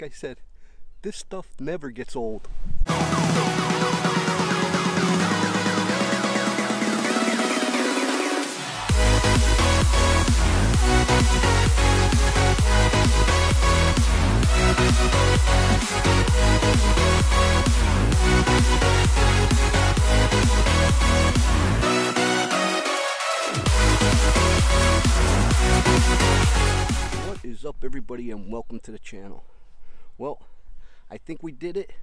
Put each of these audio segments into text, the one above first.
like I said, this stuff never gets old. What is up, everybody, and welcome to the channel. Well, I think we did it.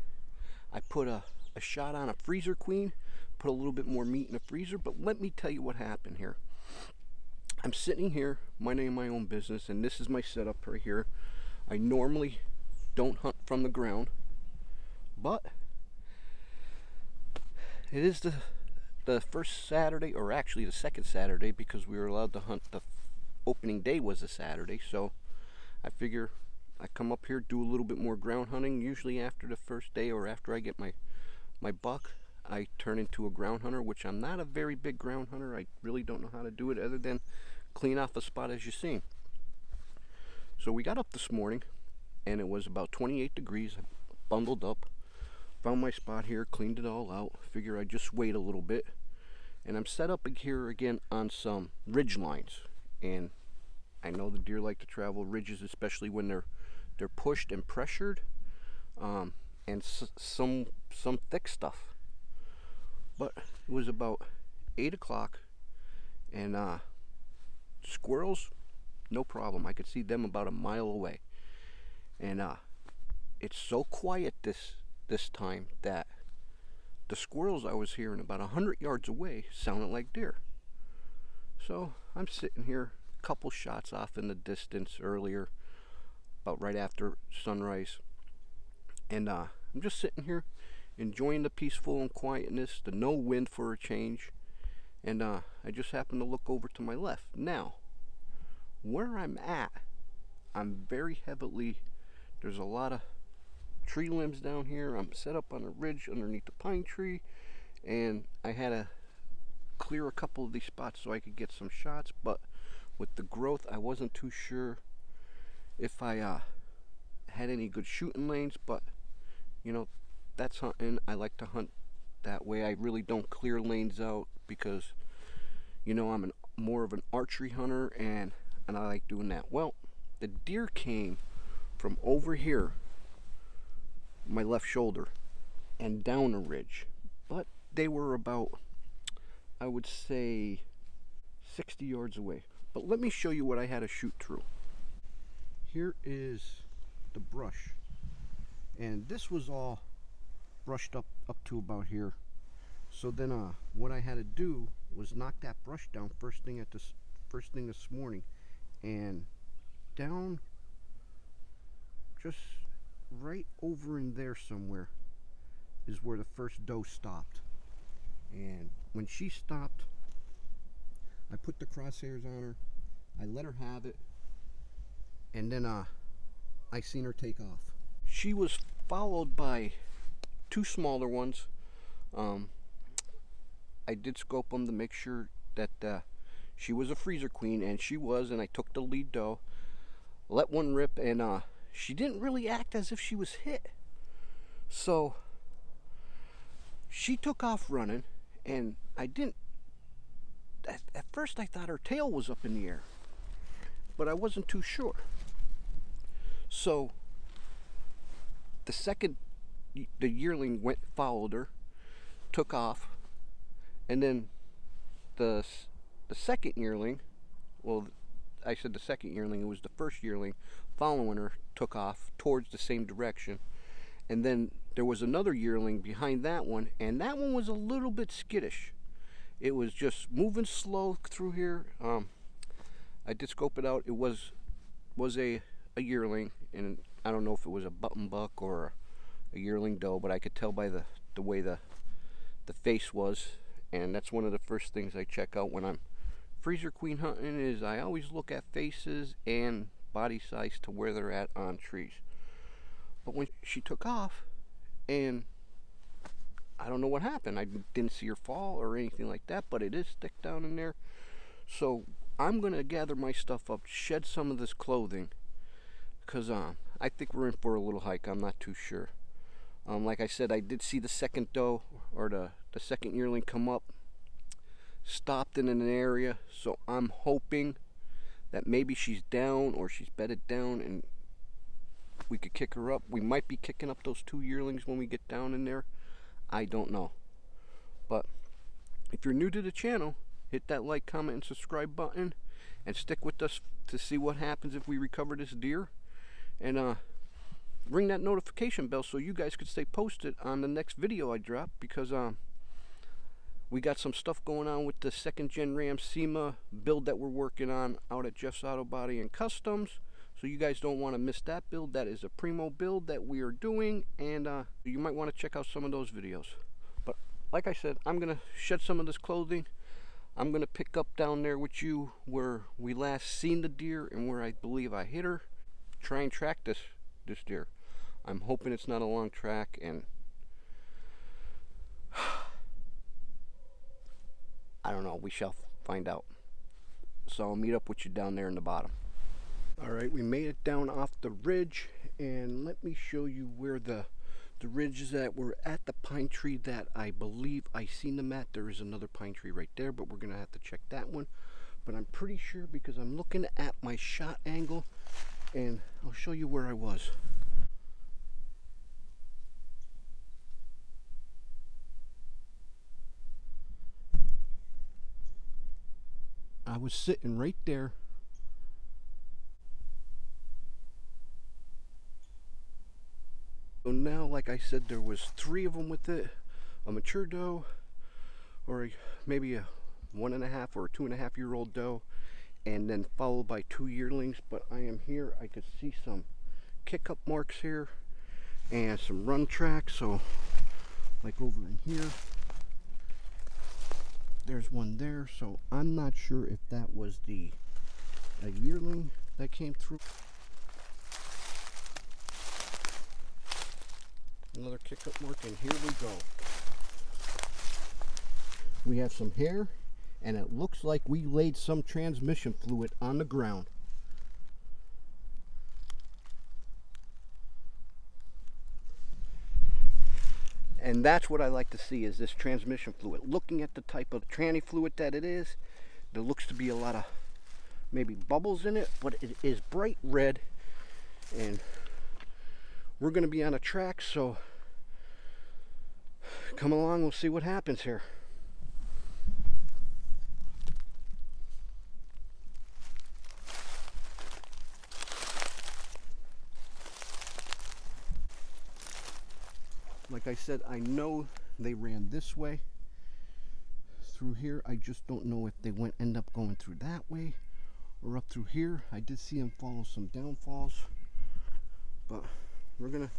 I put a shot on a freezer queen, put a little bit more meat in the freezer, but let me tell you what happened here. I'm sitting here minding my own business, and this is my setup right here. I normally don't hunt from the ground, but it is the first Saturday, or actually the second Saturday, because we were allowed to hunt. The opening day was a Saturday, so I figure I come up here, do a little bit more ground hunting. Usually after the first day, or after I get my buck, I turn into a ground hunter, which I'm not a very big ground hunter. I really don't know how to do it other than clean off a spot as you see. So we got up this morning, and it was about 28 degrees. I bundled up, found my spot here, cleaned it all out. Figure I'd just wait a little bit, and I'm set up here again on some ridge lines. And I know the deer like to travel ridges, especially when they're pushed and pressured, and some thick stuff. But it was about 8 o'clock, and squirrels, no problem. I could see them about a mile away, and it's so quiet this time that the squirrels I was hearing about 100 yards away sounded like deer. So I'm sitting here, a couple shots off in the distance earlier, about right after sunrise, and I'm just sitting here enjoying the peaceful and quietness, the no wind for a change, and I just happened to look over to my left. Now, where I'm at, I'm very heavily, there's a lot of tree limbs down here. I'm set up on a ridge underneath the pine tree, and I had to clear a couple of these spots so I could get some shots, but with the growth I wasn't too sure if I had any good shooting lanes. But you know, that's hunting. I like to hunt that way. I really don't clear lanes out because, you know, I'm more of an archery hunter, and I like doing that. Well, the deer came from over here, my left shoulder, and down a ridge, but they were about, I would say, 60 yards away. But let me show you what I had to shoot through. Here is the brush, and this was all brushed up to about here. So then what I had to do was knock that brush down first thing this morning, and down just right over in there somewhere is where the first doe stopped. And when she stopped, I put the crosshairs on her, I let her have it, and then I seen her take off. She was followed by two smaller ones. I did scope them to make sure that she was a freezer queen, and she was, and I took the lead doe, let one rip, and she didn't really act as if she was hit. So she took off running, and I didn't, at first I thought her tail was up in the air, but I wasn't too sure. So the yearling followed her, took off, and then the second yearling, well, I said the second yearling, it was the first yearling following her, took off towards the same direction. And then there was another yearling behind that one, and that one was a little bit skittish. It was just moving slow through here. I did scope it out. It was a yearling, and I don't know if it was a button buck or a yearling doe, but I could tell by the way the face was. And that's one of the first things I check out when I'm freezer queen hunting, is I always look at faces and body size to where they're at on trees. But when she took off, and I don't know what happened, I didn't see her fall or anything like that, but it is thick down in there. So I'm gonna gather my stuff up, shed some of this clothing, because I think we're in for a little hike. I'm not too sure. Like I said, I did see the second doe, or the second yearling come up, stopped in an area, so I'm hoping that maybe she's down or she's bedded down and we could kick her up. We might be kicking up those 2 yearlings when we get down in there. I don't know. But if you're new to the channel, hit that like, comment, and subscribe button, and stick with us to see what happens if we recover this deer. And ring that notification bell so you guys could stay posted on the next video I drop, because we got some stuff going on with the 2nd Gen Ram SEMA build that we're working on out at Jeff's Auto Body and Customs. So you guys don't want to miss that build. That is a primo build that we are doing, and you might want to check out some of those videos. But like I said, I'm going to shed some of this clothing. I'm going to pick up down there with you where we last seen the deer and where I believe I hit her. Try and track this deer. I'm hoping it's not a long track, and I don't know, we shall find out. So I'll meet up with you down there in the bottom. Alright, we made it down off the ridge, and let me show you where the ridge is at. We're at the pine tree that I believe I seen them at. There is another pine tree right there, but we're going to have to check that one. But I'm pretty sure because I'm looking at my shot angle, and I'll show you where I was. I was sitting right there. So now, like I said, there was 3 of them with it. A mature doe, or maybe a 1.5 or a 2.5 year old doe, and then followed by 2 yearlings. But I am here. I could see some kick up marks here and some run tracks. So like over in here, there's one there. So I'm not sure if that was a yearling that came through. Another kick up mark, and here we go. We have some hair, and it looks like we laid some transmission fluid on the ground. And that's what I like to see, is this transmission fluid. Looking at the type of tranny fluid that it is, there looks to be a lot of maybe bubbles in it, but it is bright red, and we're going to be on a track, so come along, we'll see what happens here. Like I said, I know they ran this way through here. I just don't know if they end up going through that way or up through here. I did see them follow some downfalls, but we're gonna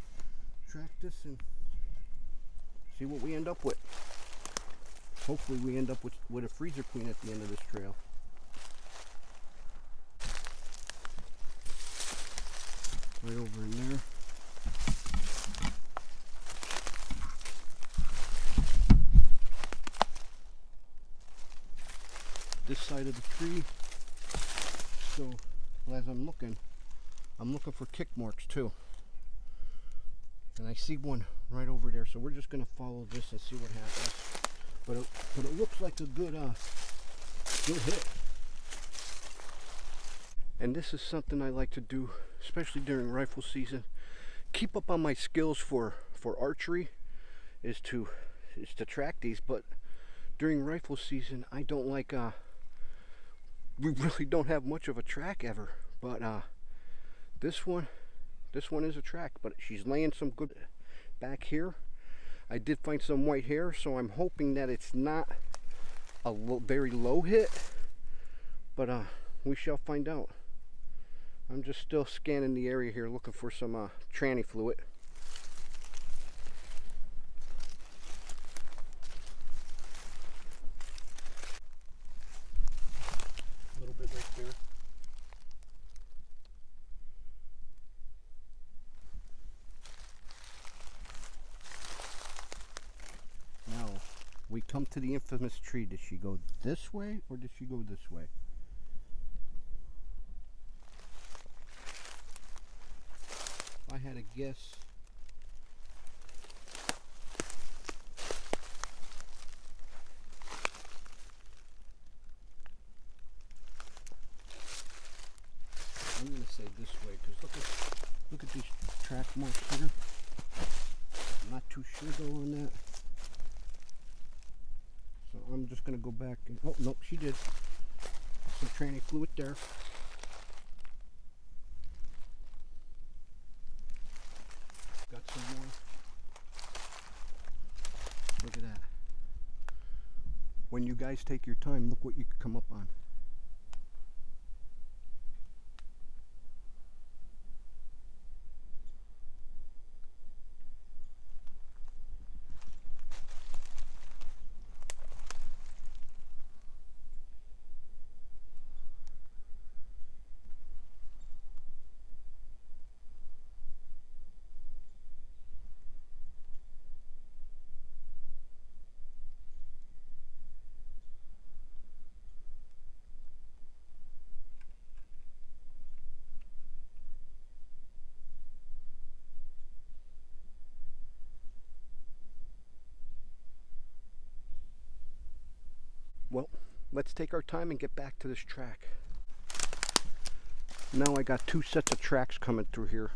track this and see what we end up with. Hopefully we end up with a freezer queen at the end of this trail. Right over in there. This side of the tree. So as I'm looking for kick marks too. And I see one right over there, so we're just going to follow this and see what happens. But it looks like a good hit. And this is something I like to do, especially during rifle season. Keep up on my skills for archery, is to track these. But during rifle season, I don't like. We really don't have much of a track ever. But this one is a track, but she's laying some good back here. I did find some white hair, so I'm hoping that it's not a very low hit, but we shall find out. I'm just still scanning the area here, looking for some tranny fluid. A little bit right there. We come to the infamous tree. Did she go this way or did she go this way? guess. I'm going to say this way because look at these track marks here. I'm not too sure though on that. So I'm just going to go back and, oh nope, she did. Some tranny fluid there. Got some more. Look at that. When you guys take your time, look what you can come up on. Well, let's take our time and get back to this track. Now I got two sets of tracks coming through here.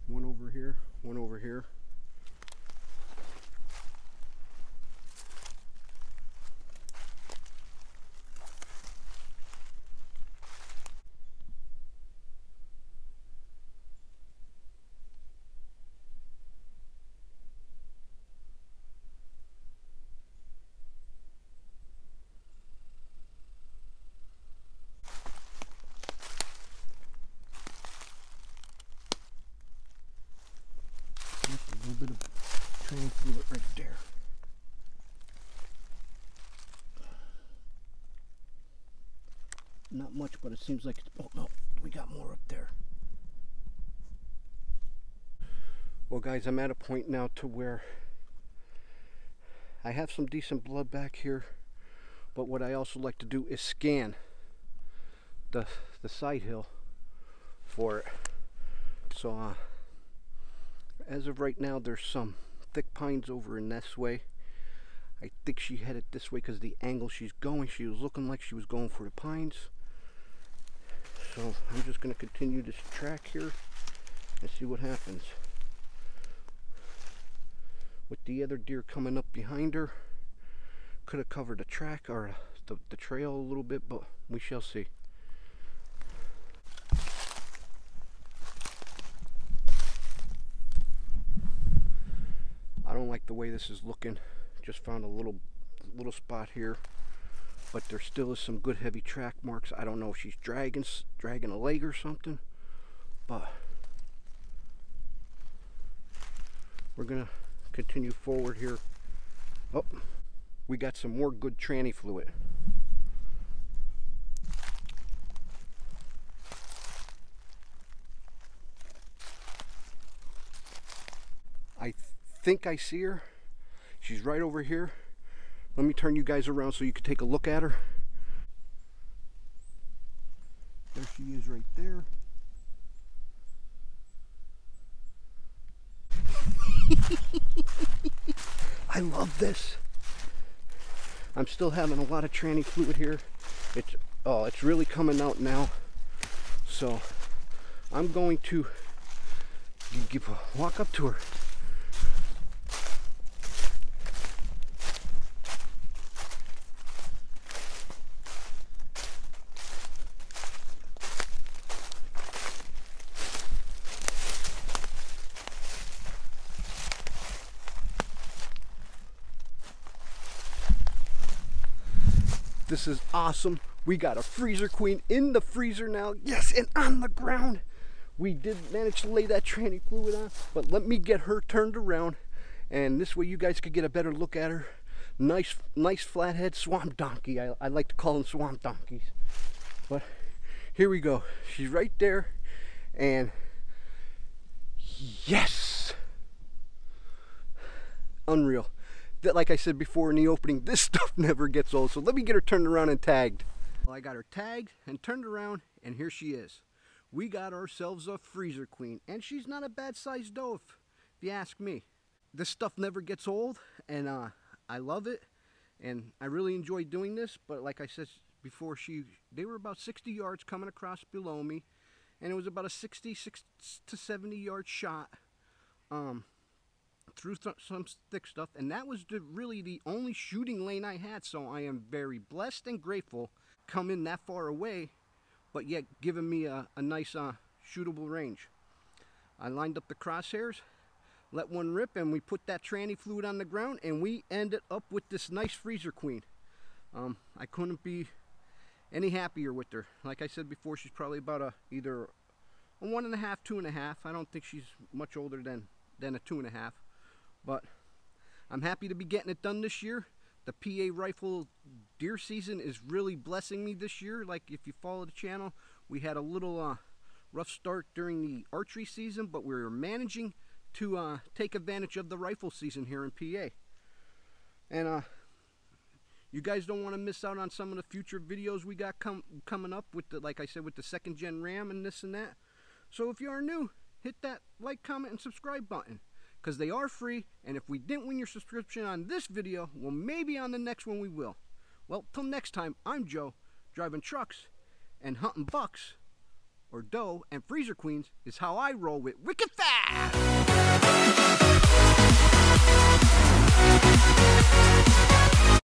One over here, one over here. A little bit of train fluid right there. Not much, but it seems like it's, oh no, we got more up there. Well guys, I'm at a point now to where I have some decent blood back here, but what I also like to do is scan the side hill for it. So as of right now, there's some thick pines over in this way. I think she headed this way because the angle she's going, she was looking like she was going for the pines. So I'm just going to continue this track here and see what happens. With the other deer coming up behind her, could have covered the track or the trail a little bit, but we shall see. I don't like the way this is looking. Just found a little spot here, but there still is some good heavy track marks. I don't know if she's dragging a leg or something, but we're gonna continue forward here. Oh, we got some more good tranny fluid. I think I see her. She's right over here. Let me turn you guys around so you can take a look at her. There she is right there. I love this. I'm still having a lot of tranny fluid here. It's really coming out now. So I'm going to walk up to her. This is awesome. We got a freezer queen in the freezer now. Yes, and on the ground. We did manage to lay that tranny fluid on, but let me get her turned around, and this way you guys could get a better look at her. Nice flathead swamp donkey. I like to call them swamp donkeys. But here we go. She's right there, and yes! Unreal. That, like I said before in the opening, this stuff never gets old. So let me get her turned around and tagged. Well, I got her tagged and turned around, and here she is. we got ourselves a freezer queen, and she's not a bad sized doe if you ask me. This stuff never gets old, and I love it, and I really enjoy doing this. But like I said before, they were about 60 yards coming across below me, and it was about a 66 to 70 yard shot through some thick stuff, and that was really the only shooting lane I had. So I am very blessed and grateful coming that far away, but yet giving me a nice shootable range. I lined up the crosshairs, let one rip, and we put that tranny fluid on the ground, and we ended up with this nice freezer queen. I couldn't be any happier with her. Like I said before, she's probably about either a 1.5, 2.5. I don't think she's much older than a 2.5. But I'm happy to be getting it done this year. The PA rifle deer season is really blessing me this year. Like, if you follow the channel, we had a little rough start during the archery season, but we were managing to take advantage of the rifle season here in PA. And you guys don't want to miss out on some of the future videos we got coming up with the, like I said, with the 2nd gen RAM and this and that. So if you are new, hit that like, comment, and subscribe button, because they are free, and if we didn't win your subscription on this video, well, maybe on the next one we will. Well, till next time, I'm Joe, driving trucks and hunting bucks, or doe, and freezer queens is how I roll with Wicked Fabz!